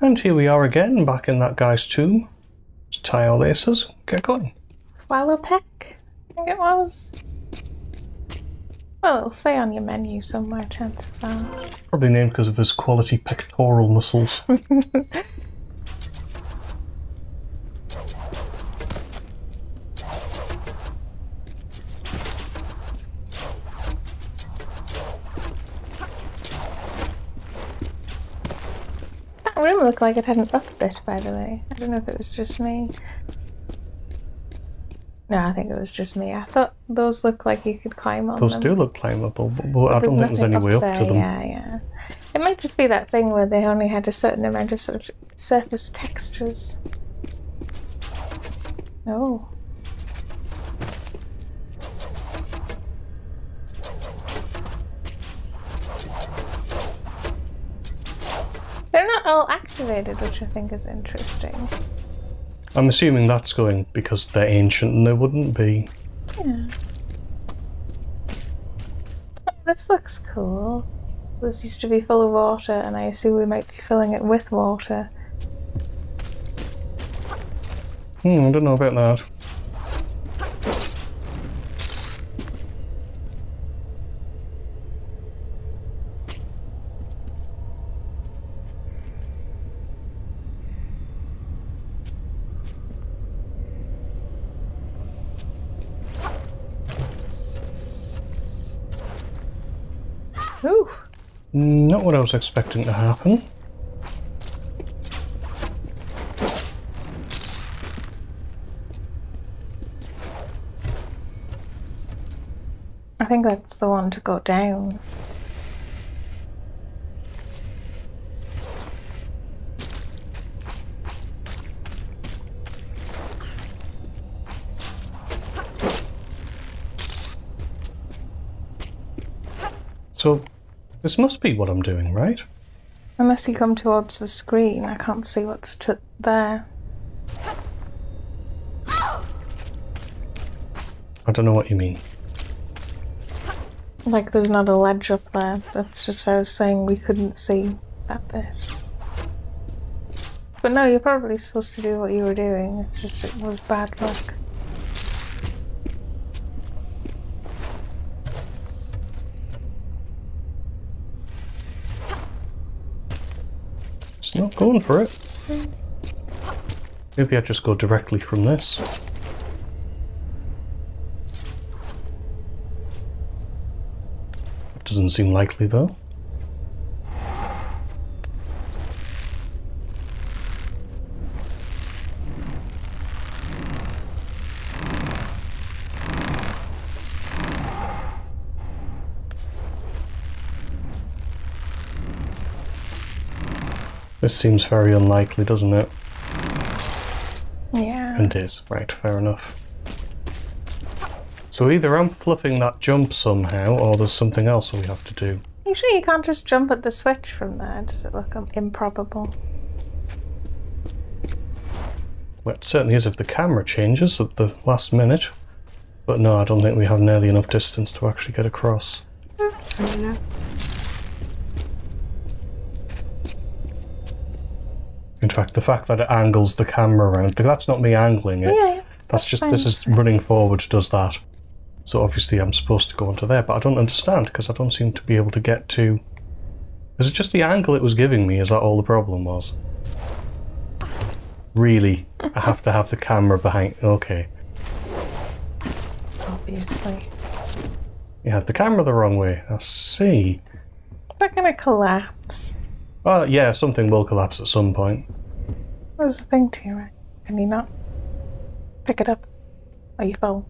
And here we are again, back in that guy's tomb. Let's tie our laces, get going. Qualopec, I think it was. Well, it'll say on your menu somewhere, chances are. Probably named because of his quality pectoral muscles. That room looked like it had an up bit, by the way. I don't know if it was just me. No, I think it was just me. I thought those looked like you could climb on them. Those do look climbable, but I don't think there's any way up to them. Yeah. It might just be that thing where they only had a certain amount of sort of surface textures. Oh. They're not all activated, which I think is interesting. I'm assuming that's going because they're ancient and they wouldn't be. Yeah. Oh, this looks cool. This used to be full of water, and I assume we might be filling it with water. I don't know about that. Ooh. Not what I was expecting to happen. I think that's the one to go down. So, this must be what I'm doing, right? Unless you come towards the screen, I can't see what's there. I don't know what you mean. Like there's not a ledge up there. That's just I was saying we couldn't see that bit. But no, you're probably supposed to do what you were doing. It's just it was bad luck. It's not going for it. Maybe I just go directly from this. Doesn't seem likely though. This seems very unlikely, doesn't it? Yeah. And it is. Right, fair enough. So either I'm flipping that jump somehow, or there's something else we have to do. Are you sure you can't just jump at the switch from there? Does it look improbable? Well, it certainly is if the camera changes at the last minute. But no, I don't think we have nearly enough distance to actually get across. Fair enough. In fact, the fact that it angles the camera around, that's not me angling it. Yeah. That's just, this is running forward does that. So obviously I'm supposed to go onto there, but I don't understand because I don't seem to be able to get to... Is it just the angle it was giving me? Is that all the problem was? Really? I have to have the camera behind... Okay. Obviously. You had the camera the wrong way. I see. Is that gonna collapse? Oh, yeah, something will collapse at some point. What was the thing to you, right? Can you not pick it up? Are you full?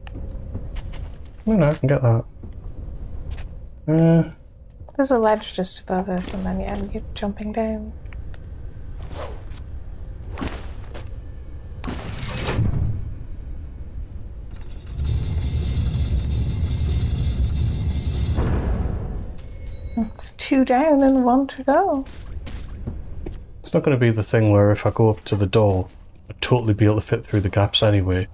No, I can get that. There's a ledge just above us, and then you're jumping down. It's 2 down and 1 to go. It's not going to be the thing where if I go up to the door, I'd totally be able to fit through the gaps anyway.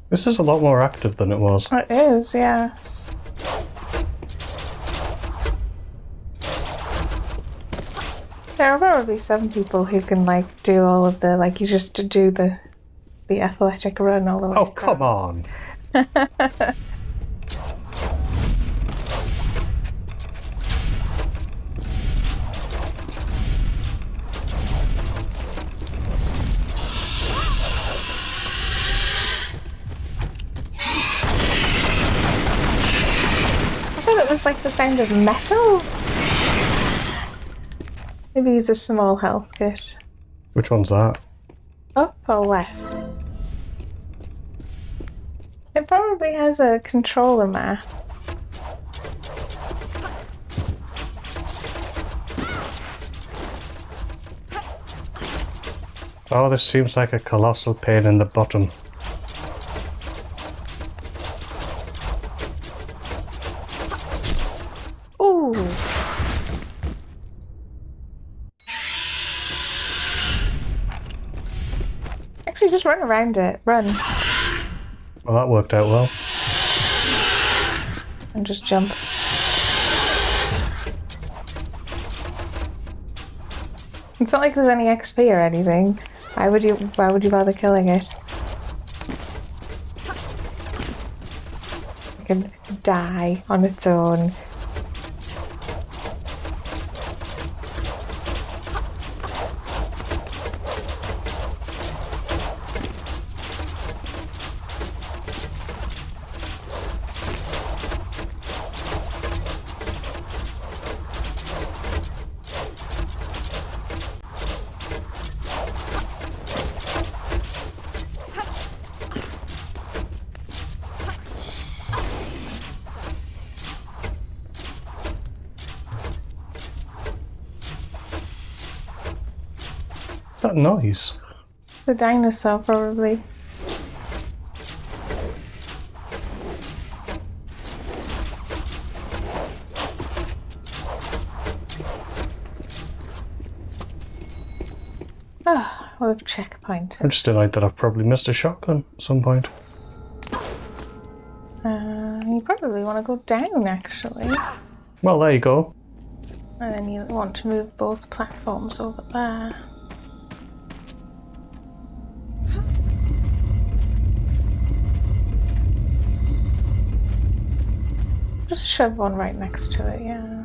This is a lot more active than it was. It is, yes. There are probably some people who can like do all of the like you just do the athletic run all the way. Oh, come on. I thought it was like the sound of metal. Maybe it's a small health kit. Which one's that? Up or left? It probably has a controller map. Oh, this seems like a colossal pain in the bottom. Ooh. Actually, just run around it. Run. Well, that worked out well. And just jump. It's not like there's any XP or anything. Why would you bother killing it? It can die on its own. That noise. The dinosaur, probably. Oh, what a checkpoint. I'm just delighted that I've probably missed a shotgun at some point. You probably want to go down, actually. Well, there you go. And then you want to move both platforms over there. Just shove one right next to it, yeah.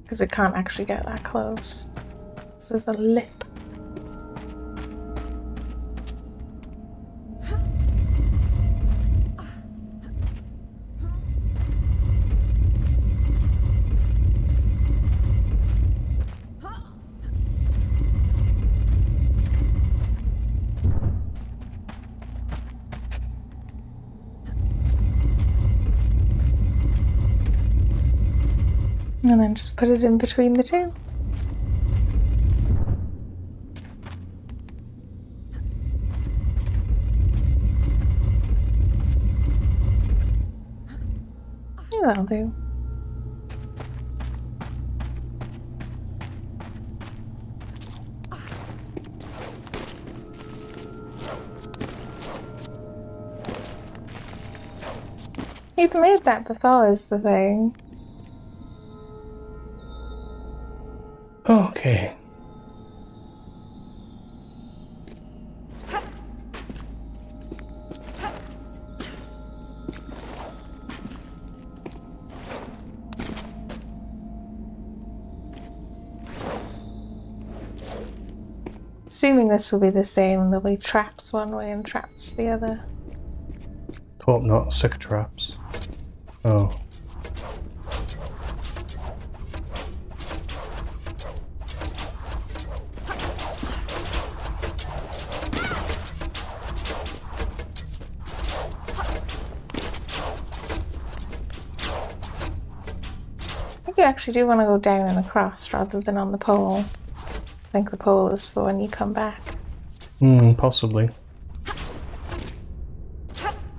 Because it can't actually get that close. This is a lip. And then just put it in between the two. Yeah, that'll do. You've made that before, is the thing. Okay. Assuming this will be the same, there'll be traps one way and traps the other. Hope not. Sick traps. Oh. I think you actually do want to go down and across rather than on the pole. I think the pole is for when you come back. Possibly.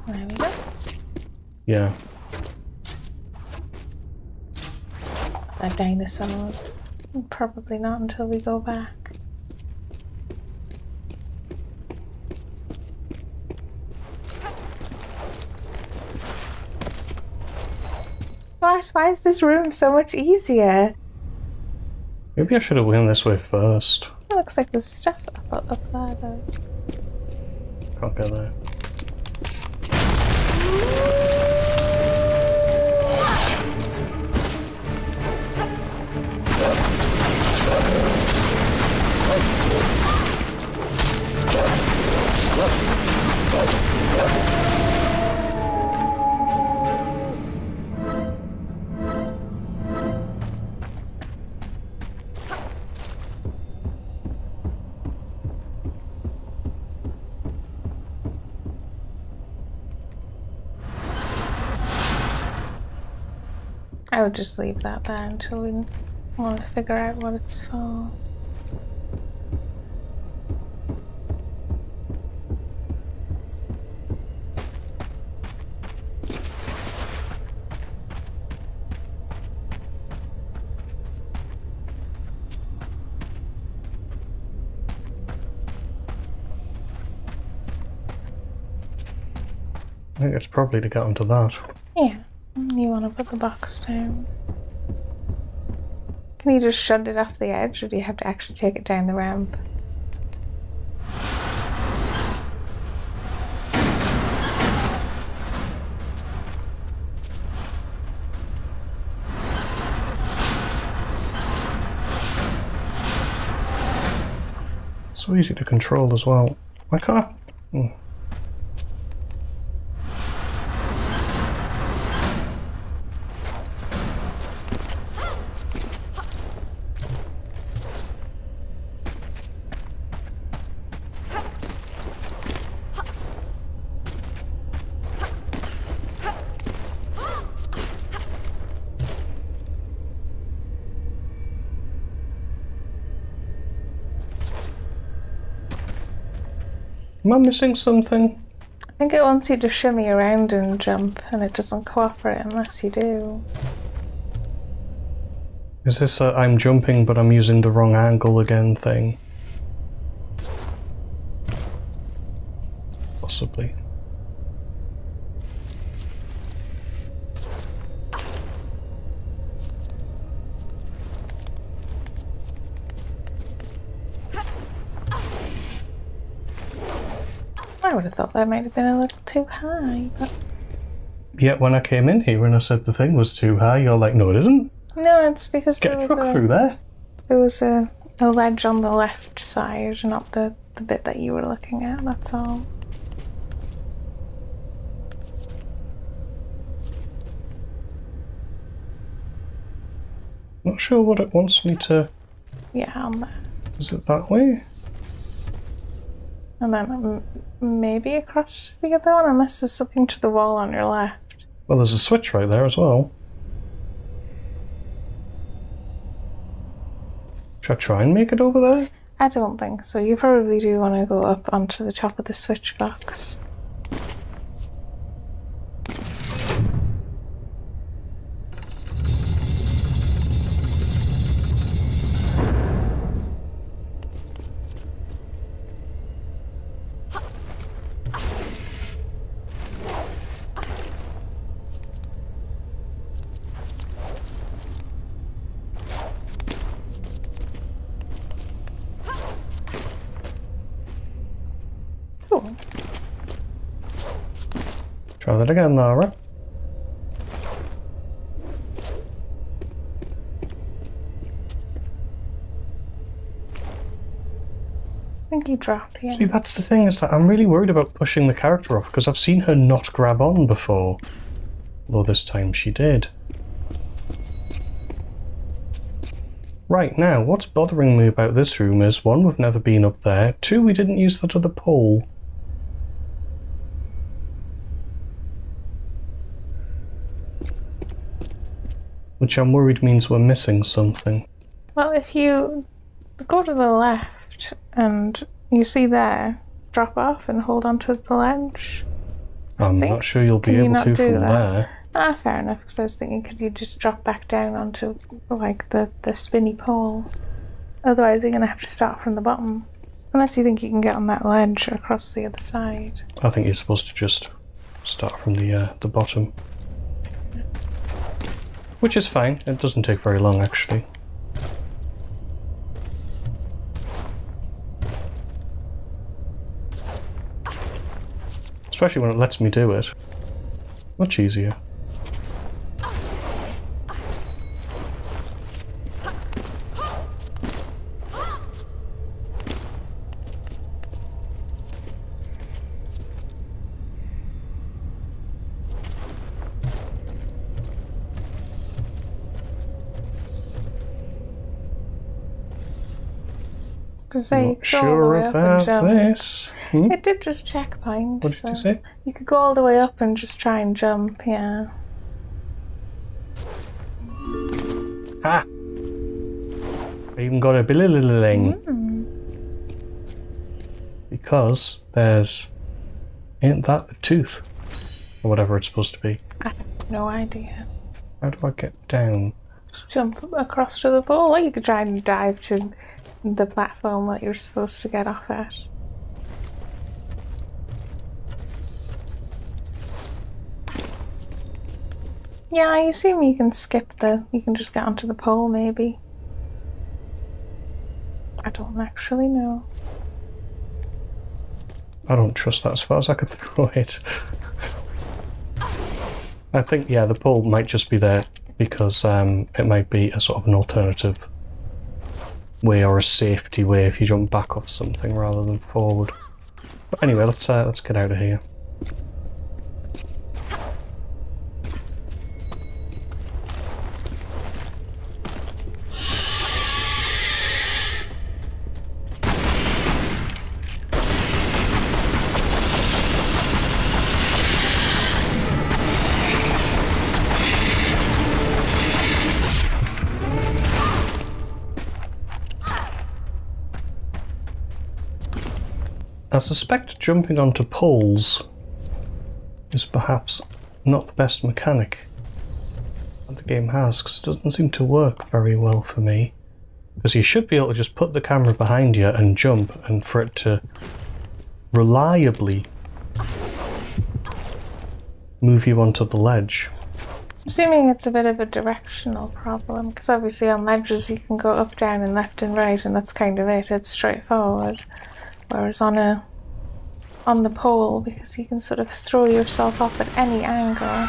There we go. Yeah. The dinosaurs. Probably not until we go back. What? Why is this room so much easier? Maybe I should have went this way first. It looks like there's stuff up there though. Can't go there. I would just leave that there until we want to figure out what it's for. I think it's probably to get onto that. Yeah, you want to put the box down. Can you just shut it off the edge, or do you have to actually take it down the ramp? So easy to control as well. Why can't I? Am I missing something? I think it wants you to shimmy around and jump, and it doesn't cooperate unless you do. Is this a I'm jumping but I'm using the wrong angle again thing? Possibly. I would have thought that might have been a little too high, but... Yet when I came in here and I said the thing was too high, you're like, no it isn't. No, it's because Get a truck through there. There was a ledge on the left side, not the bit that you were looking at, that's all. Not sure what it wants me to... Yeah, on there. Is it that way? And then maybe across to the other one, unless there's something to the wall on your left. Well, there's a switch right there as well. Should I try and make it over there? I don't think so. You probably do want to go up onto the top of the switch box. Cool. Try that again, Lara. I think you dropped here. See, that's the thing, is that I'm really worried about pushing the character off because I've seen her not grab on before. Although this time she did. Right, now, what's bothering me about this room is, one, we've never been up there, two, we didn't use that other pole. Which I'm worried means we're missing something. Well, if you go to the left and you see there, drop off and hold on to the ledge. I'm not sure you'll be able to from there. Ah, fair enough, because I was thinking, could you just drop back down onto, like, the spinny pole? Otherwise you're going to have to start from the bottom. Unless you think you can get on that ledge across the other side. I think you're supposed to just start from the bottom. Which is fine. It doesn't take very long, actually. Especially when it lets me do it. Much easier. To say, Not go all the way sure up and about jump. this. It did just checkpoint. What did you say? You could go all the way up and just try and jump, yeah. Ah! I even got a billililling. Because there's... Ain't that a tooth? Or whatever it's supposed to be. I have no idea. How do I get down? Just jump across to the pole, or you could try and dive to the platform that you're supposed to get off at. Yeah, I assume you can skip you can just get onto the pole, maybe. I don't actually know. I don't trust that as far as I could throw it. I think, yeah, the pole might just be there because it might be a sort of an alternative way or a safety way if you jump back off something rather than forward. But anyway, let's get out of here. I suspect jumping onto poles is perhaps not the best mechanic that the game has, because it doesn't seem to work very well for me. Because you should be able to just put the camera behind you and jump, and for it to reliably move you onto the ledge. Assuming it's a bit of a directional problem, because obviously on ledges you can go up, down, and left and right, and that's kind of it. It's straightforward. Whereas on the pole, because you can sort of throw yourself off at any angle,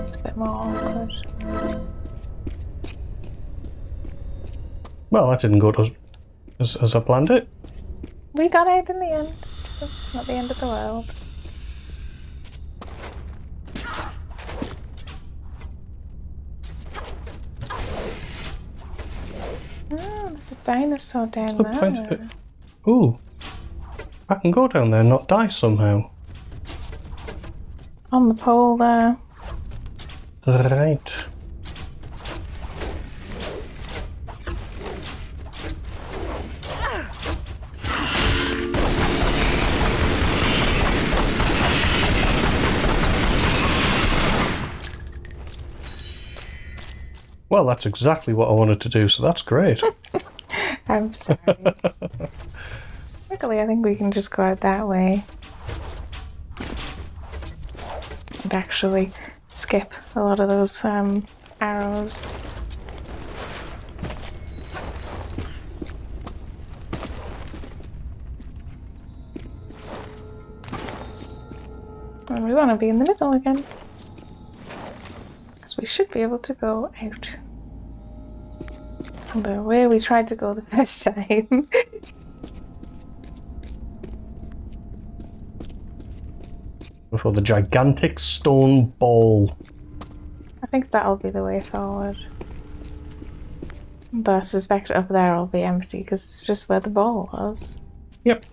it's a bit more awkward. Well, that didn't go as I planned it. We got out in the end, so it's not the end of the world. Oh, there's a dinosaur down What's the point of there. it? Ooh, I can go down there and not die somehow. On the pole there. Right. Well, that's exactly what I wanted to do, so that's great. I'm sorry. Luckily, I think we can just go out that way. And actually skip a lot of those arrows. And we want to be in the middle again. Because we should be able to go out. The way we tried to go the first time. For the gigantic stone ball. I think that'll be the way forward. Though I suspect up there will be empty because it's just where the ball was. Yep.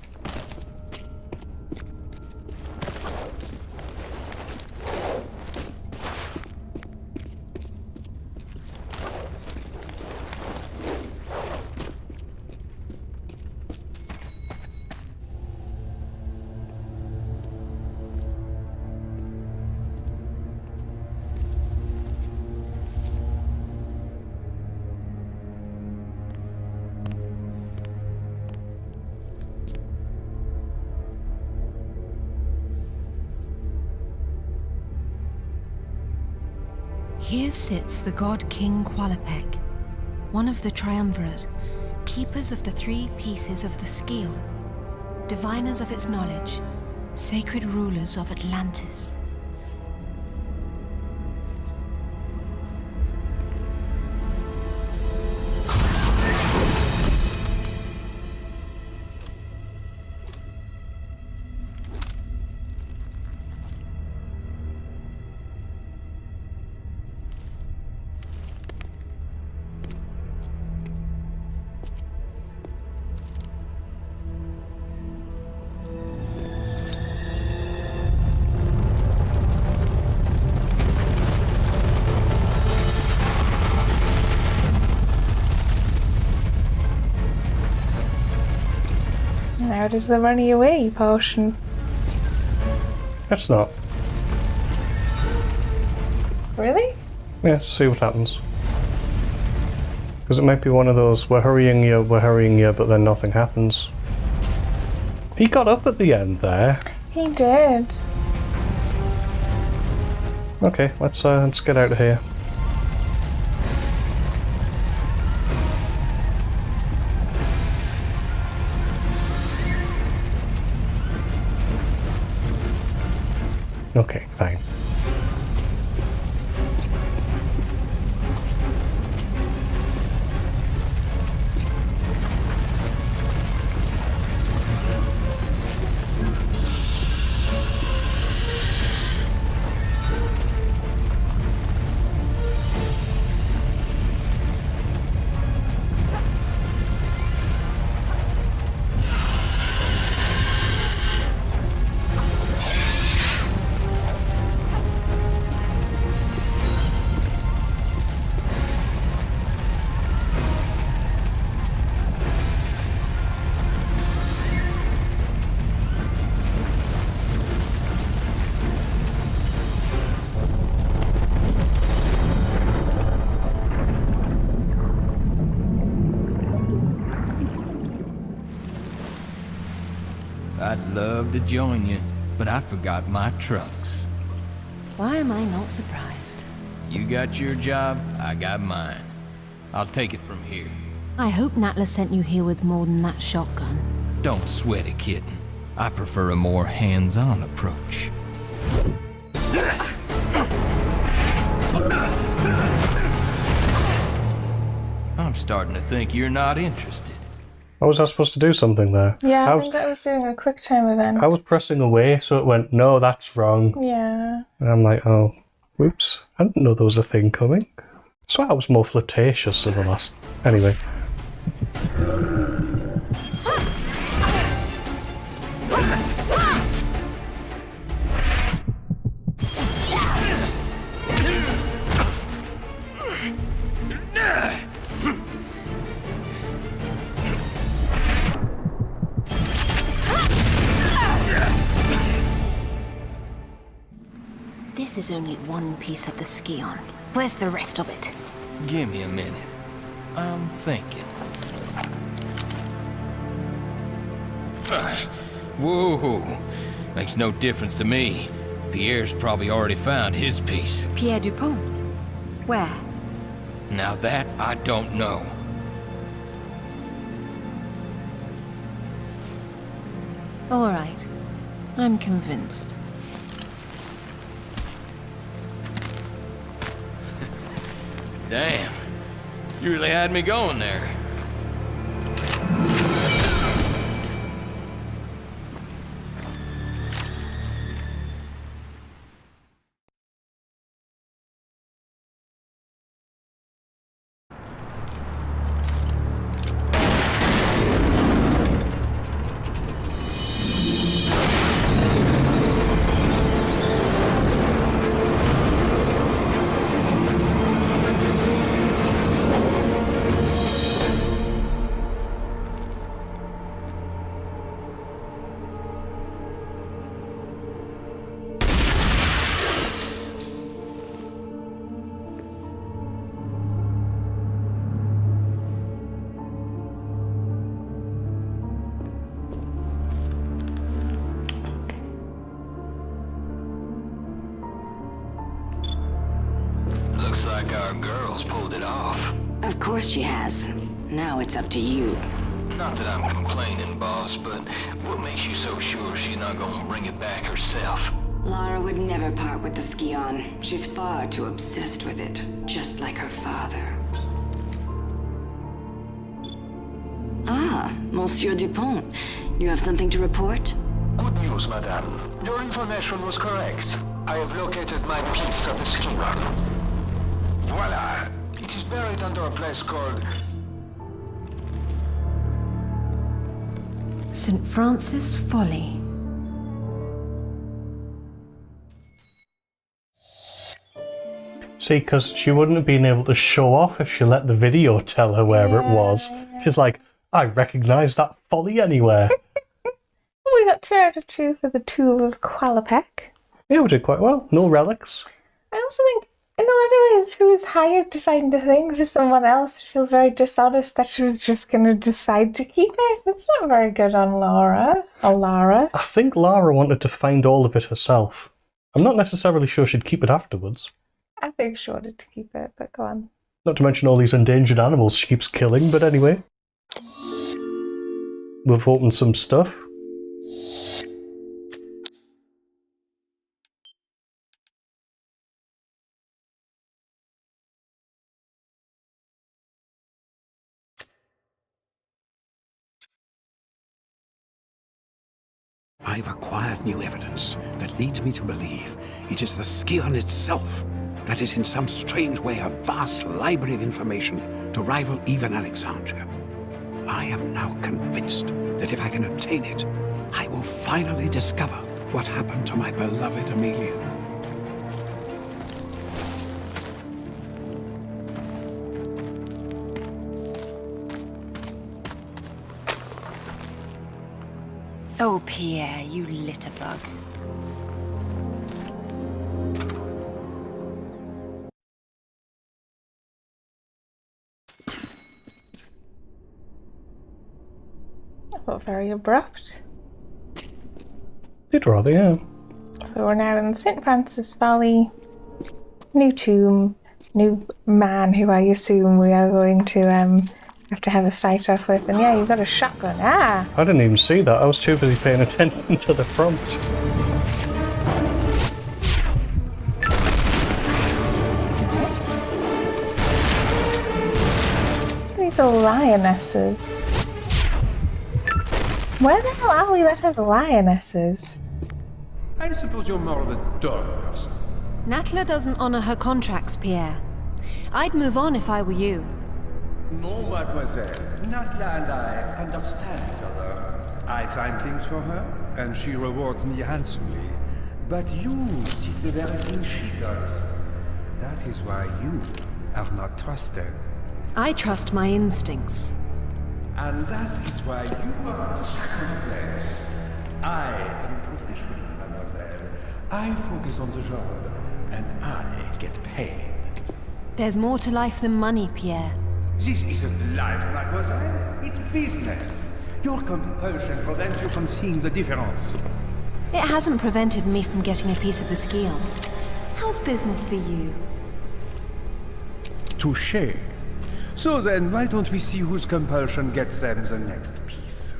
Here sits the god King Qualopec, one of the triumvirate, keepers of the 3 pieces of the Scion, diviners of its knowledge, sacred rulers of Atlantis. Now does the runny away potion. It's not. Really? Yeah, see what happens. Because it might be one of those, we're hurrying you, but then nothing happens. He got up at the end there. He did. Okay, let's get out of here. Okay, fine. I'd love to join you, but I forgot my trunks. Why am I not surprised? You got your job, I got mine. I'll take it from here. I hope Natla sent you here with more than that shotgun. Don't sweat it, kitten. I prefer a more hands-on approach. I'm starting to think you're not interested. How was I supposed to do something there? Yeah, I think I was doing a quick time event. I was pressing away, so it went, no, that's wrong. Yeah. And I'm like, oh, whoops. I didn't know there was a thing coming. So I was more flirtatious than the last. Anyway. This is only one piece of the Scion. Where's the rest of it? Give me a minute. I'm thinking. Whoa, makes no difference to me. Pierre's probably already found his piece. Pierre Dupont. Where? Now that I don't know. All right. I'm convinced. Damn, you really had me going there. like our girl's pulled it off. Of course she has. Now it's up to you. Not that I'm complaining, boss, but what makes you so sure she's not gonna bring it back herself? Lara would never part with the Scion. She's far too obsessed with it, just like her father. Ah, Monsieur Dupont. You have something to report? Good news, madame. Your information was correct. I have located my piece of the Scion. Voila! It is buried under a place called... St Francis Folly. See, because she wouldn't have been able to show off if she let the video tell her where it was. She's like, I recognise that folly anywhere. We got 2 out of 2 for the Tomb of Qualopec. Yeah, we did quite well. No relics. I also think, in a lot of ways, she was hired to find a thing for someone else. It feels very dishonest that she was just going to decide to keep it. That's not very good on Laura. Or Lara. I think Lara wanted to find all of it herself. I'm not necessarily sure she'd keep it afterwards. I think she wanted to keep it, but go on. Not to mention all these endangered animals she keeps killing, but anyway. We've opened some stuff. I've acquired new evidence that leads me to believe it is the Scion itself that is in some strange way a vast library of information to rival even Alexandria. I am now convinced that if I can obtain it, I will finally discover what happened to my beloved Amelia. Oh, Pierre, you litterbug. I thought very abrupt. Did rather, yeah. So we're now in St Francis Folly. New tomb, new man who I assume we are going to have to have a fight off with. And yeah, you've got a shotgun. Ah! I didn't even see that. I was too busy paying attention to the prompt. These are lionesses. Where the hell are we that has lionesses? I suppose you're more of a dog person. Natla doesn't honor her contracts, Pierre. I'd move on if I were you. No, mademoiselle. Natla and I understand each other. I find things for her, and she rewards me handsomely. But you seek the very thing she does. That is why you are not trusted. I trust my instincts. And that is why you are in second place. I am a professional, mademoiselle. I focus on the job, and I get paid. There's more to life than money, Pierre. This isn't life, mademoiselle. It's business. Your compulsion prevents you from seeing the difference. It hasn't prevented me from getting a piece of the Scion. How's business for you? Touché. So then, why don't we see whose compulsion gets them the next piece?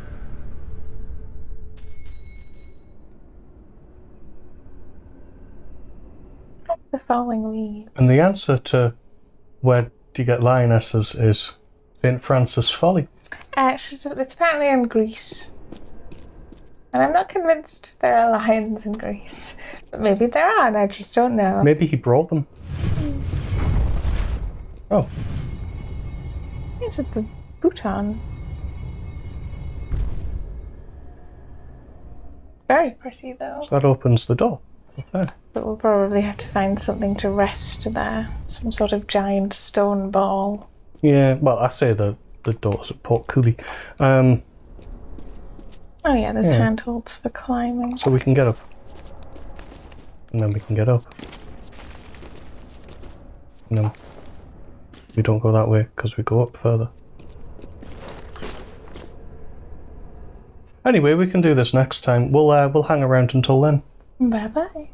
The falling leaves. And the answer to where do you get lionesses is St Francis Folly. It's apparently in Greece. And I'm not convinced there are lions in Greece. But maybe there are, and I just don't know. Maybe he brought them. Oh. Is it the Bhutan? It's very pretty, though. So that opens the door. Okay. But we'll probably have to find something to rest there. Some sort of giant stone ball. Yeah, well, I say the door's at Port Cooley. Oh yeah, there's handholds for climbing. So we can get up. And then we can get up. No. We don't go that way, because we go up further. Anyway, we can do this next time. We'll hang around until then. Bye-bye.